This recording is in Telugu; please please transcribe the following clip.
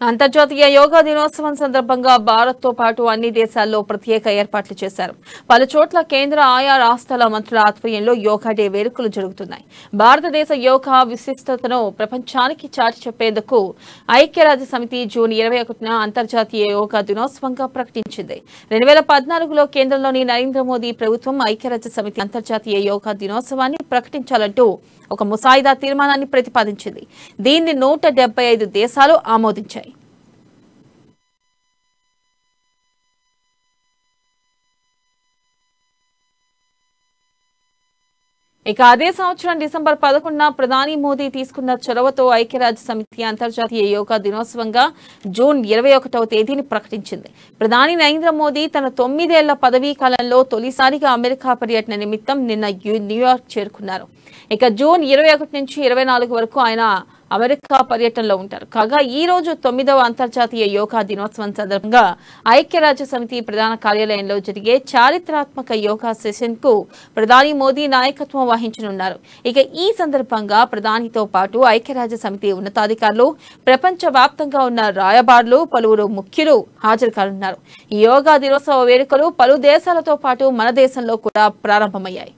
అంతర్జాతీయ యోగా దినోత్సవం సందర్భంగా భారత్తో పాటు అన్ని దేశాల్లో ప్రత్యేక ఏర్పాట్లు చేశారు. పలు చోట్ల కేంద్ర ఆయా రాష్ట్రాల మంత్రుల ఆధ్వర్యంలో యోగా డే వేడుకలు జరుగుతున్నాయి. భారతదేశ యోగా విశిష్టతను ప్రపంచానికి చాటి చెప్పేందుకు ఐక్యరాజ్య సమితి జూన్ 21న అంతర్జాతీయ యోగా దినోత్సవంగా ప్రకటించింది. 2014లో కేంద్రంలోని నరేంద్ర మోదీ ప్రభుత్వం ఐక్యరాజ్య సమితి అంతర్జాతీయ యోగా దినోత్సవాన్ని ప్రకటించాలంటూ ఒక ముసాయిదా తీర్మానాన్ని ప్రతిపాదించింది. దీన్ని 175 దేశాలు ఆమోదించాయి. ఇక అదే సంవత్సరం డిసెంబర్ 11న ప్రధాని మోదీ తీసుకున్న చొరవతో ఐక్యరాజ్య సమితి అంతర్జాతీయ యోగా దినోత్సవంగా జూన్ 21వ తేదీని ప్రకటించింది. ప్రధాని నరేంద్ర మోదీ తన 9 ఏళ్ల పదవీ కాలంలో తొలిసారిగా అమెరికా పర్యటన నిమిత్తం నిన్న న్యూయార్క్ చేరుకున్నారు. ఇక జూన్ 21 నుంచి 24 వరకు ఆయన అమెరికా పర్యటనలో ఉంటారు. కాగా ఈ రోజు 9వ అంతర్జాతీయ యోగా దినోత్సవం సందర్భంగా ఐక్యరాజ్య సమితి ప్రధాన కార్యాలయంలో జరిగే చారిత్రాత్మక యోగా సెషన్ కు ప్రధాని మోదీ నాయకత్వం వహించనున్నారు. ఇక ఈ సందర్భంగా ప్రధానితో పాటు ఐక్యరాజ్య సమితి ఉన్నతాధికారులు, ప్రపంచ వ్యాప్తంగా ఉన్న రాయబారులు, పలువురు ముఖ్యులు హాజరు కానున్నారు. ఈ యోగా దినోత్సవ వేడుకలు పలు దేశాలతో పాటు మన దేశంలో కూడా ప్రారంభమయ్యాయి.